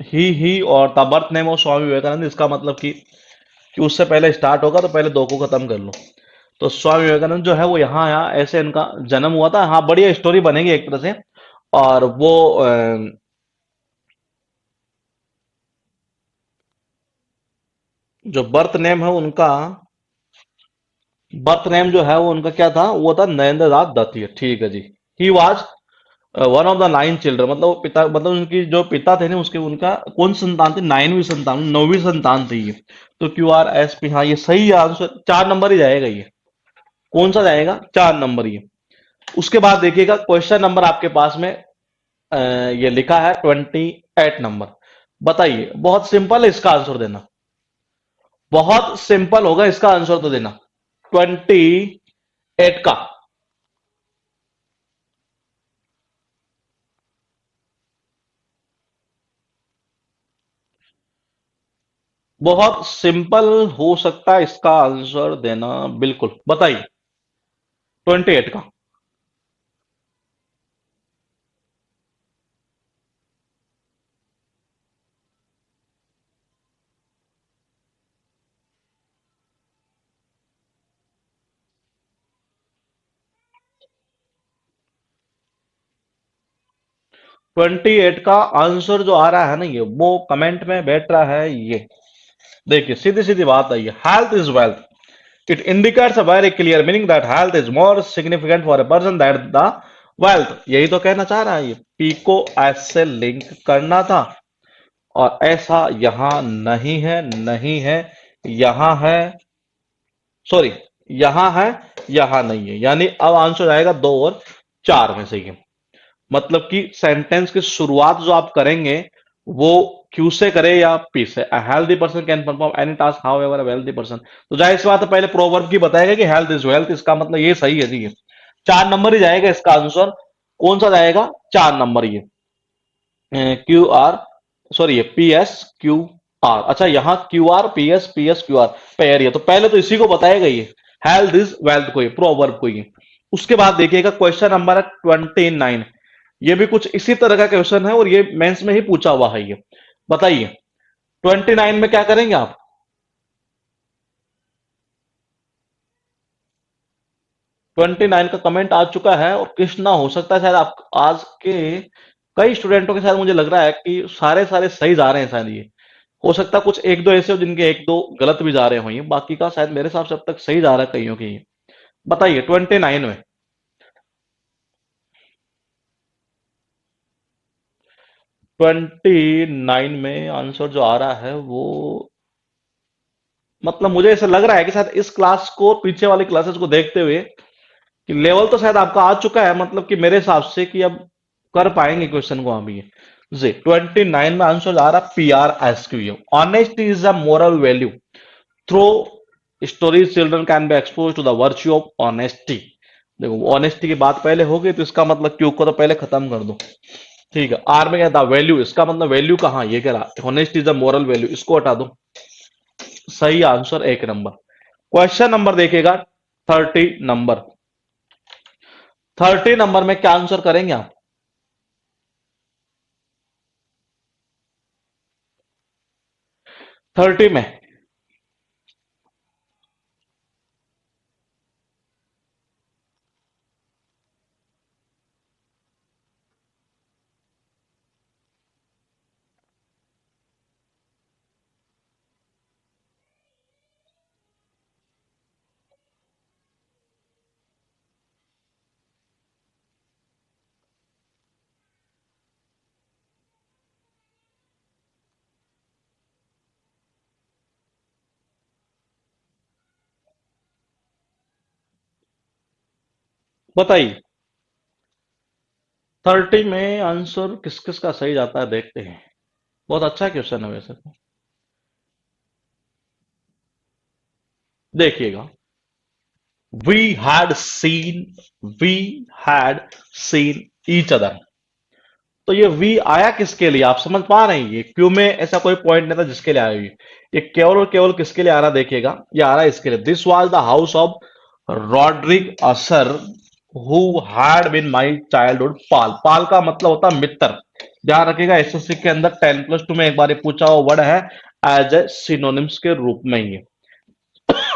ही और the birth name of Swami Vivekananda, इसका मतलब कि उससे पहले स्टार्ट होगा तो पहले 2 को खत्म कर लो। तो स्वामी विवेकानंद जो है वो यहाँ आया, ऐसे इनका जन्म हुआ था। हाँ बढ़िया स्टोरी बनेगी एक तरह से। और वो जो बर्थ नेम है उनका, बर्थ नेम जो है वो उनका क्या था, वो था नरेंद्र नाथ दत्त। ठीक है जी। He was one of the 9 children, मतलब वो पिता, मतलब उनकी जो पिता थे ना उसके, उनका कौन संतान थी? 9वीं संतान, 9वीं संतान थी ये। तो क्यू आर एस पी, हाँ ये सही आंसर, 4 नंबर ही जाएगा ये। कौन सा जाएगा? 4 नंबर ये। उसके बाद देखिएगा क्वेश्चन नंबर आपके पास में ये लिखा है 28 नंबर। बताइए, बहुत सिंपल है इसका आंसर देना, बहुत सिंपल होगा इसका आंसर तो देना। 28 का बहुत सिंपल हो सकता है इसका आंसर देना, बिल्कुल बताइए 28 का। 28 का आंसर जो आ रहा है ना, ये वो कमेंट में बैठ रहा है ये। देखिए सीधी सीधी बात है ये, health is wealth. It indicates a very clear meaning that health is more significant for a person that the wealth. यही तो कहना चाह रहा है ये, पी को एस से लिंक करना था, और ऐसा यहां नहीं है, नहीं है, यहां है, सॉरी, यहां है, यहां नहीं है, यानी अब आंसर आएगा 2 और 4 में से ये। मतलब कि सेंटेंस की शुरुआत जो आप करेंगे वो क्यू से करें या पी से। A healthy person can perform any task how ever a wealthy person. तो जाहिर सी बात है पहले प्रोवर्ब की बताएगा कि हेल्थ इज वेल्थ, इसका मतलब ये सही है जी। ये 4 नंबर ही जाएगा इसका आंसर। कौन सा जाएगा? 4 नंबर ये, क्यू आर, सॉरी ये पी एस क्यू आर। अच्छा यहाँ Q R P S Q R pair, ये तो पहले तो इसी को बताएगा ये, हेल्थ इज वेल्थ को, ये प्रोवर्ब को ये। उसके बाद देखिएगा क्वेश्चन नंबर 29। ये भी कुछ इसी तरह का क्वेश्चन है और ये मेंस में ही पूछा हुआ है ये। बताइए 29 में क्या करेंगे आप? 29 का कमेंट आ चुका है, और कृष्णा हो सकता है शायद आप आज के कई स्टूडेंटों के साथ मुझे लग रहा है कि सारे सारे सही जा रहे हैं शायद ये। हो सकता है कुछ एक दो ऐसे हो जिनके एक दो गलत भी जा रहे होंगे, बाकी का शायद मेरे हिसाब से अब तक सही जा रहा है कईयों के ये। बताइए 29 में, 29 में आंसर जो आ रहा है वो, मतलब मुझे ऐसा लग रहा है कि शायद इस क्लास को पीछे वाली क्लासेस को देखते हुए कि लेवल तो शायद आपका आ चुका है, मतलब कि मेरे हिसाब से कि अब कर पाएंगे क्वेश्चन को हम ये। जी 29 में आंसर आ रहा P R S Q. Honesty is a moral value through stories children can be expose to the virtue of honesty. देखो ऑनेस्टी की बात पहले हो गई तो इसका मतलब क्यू को तो पहले खत्म कर दो। ठीक है, आर में क्या था? वैल्यू। इसका मतलब वैल्यू कहां, ये कह रहा honesty is a moral value, इसको हटा दो। सही आंसर 1 नंबर। क्वेश्चन नंबर देखिएगा 30 नंबर। 30 नंबर में क्या आंसर करेंगे आप? 30 में बताइए 30 में आंसर किस किस का सही जाता है, देखते हैं। बहुत अच्छा क्वेश्चन है वैसे तो। देखिएगा, we had seen, we had seen each other. तो ये वी आया किसके लिए, आप समझ पा रहे हैं? ये क्यों में ऐसा कोई पॉइंट नहीं था जिसके लिए आया ये केवल और केवल किसके लिए आ रहा, देखिएगा ये आ रहा है इसके लिए। This was the house of Roderick Usher who had been my childhood pal. Pal का मतलब होता है मित्र। ध्यान रखिएगा एसएससी के अंदर 10+2 में एक बार ये पूछा हुआ वर्ड है एज ए सिनोनिम्स के रूप में ये,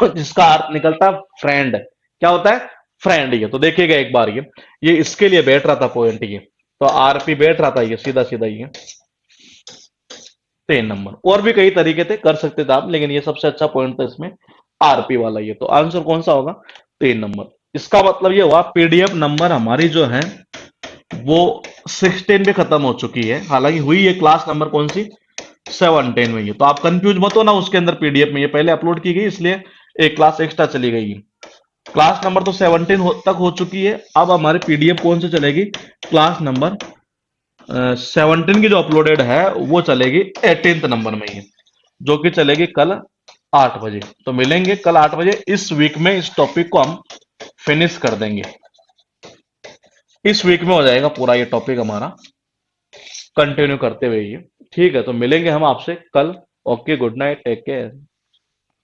जिसका अर्थ निकलता है फ्रेंड। क्या होता है? फ्रेंड। ये तो देखिएगा एक बार ये इसके लिए बैठ रहा था पॉइंट ये। तो आरपी बैठ रहा था ये सीधा सीधा ये 3 नंबर। और भी कई तरीके थे, कर सकते थे आप, लेकिन ये सबसे अच्छा पॉइंट था इसमें आरपी वाला ये। तो आंसर कौन सा होगा? 3 नंबर। इसका मतलब ये हुआ पीडीएफ नंबर हमारी जो है वो 16 पे खत्म हो चुकी है। हालांकि हुई ये क्लास नंबर कौन सी? 17 में। ये तो आप कंफ्यूज मत हो ना, उसके अंदर पीडीएफ में ये पहले अपलोड की गई इसलिए एक क्लास एक्स्ट्रा चली गई। क्लास नंबर तो 17 तक हो चुकी है। अब हमारी पीडीएफ कौन सी चलेगी? क्लास नंबर 17 की जो अपलोडेड है वो चलेगी 18th नंबर में ही, जो कि चलेगी कल 8 बजे। तो मिलेंगे कल 8 बजे। इस वीक में इस टॉपिक को हम फिनिश कर देंगे। इस वीक में हो जाएगा पूरा ये टॉपिक हमारा कंटिन्यू करते हुए ये। ठीक है, तो मिलेंगे हम आपसे कल। Okay, good night, take care.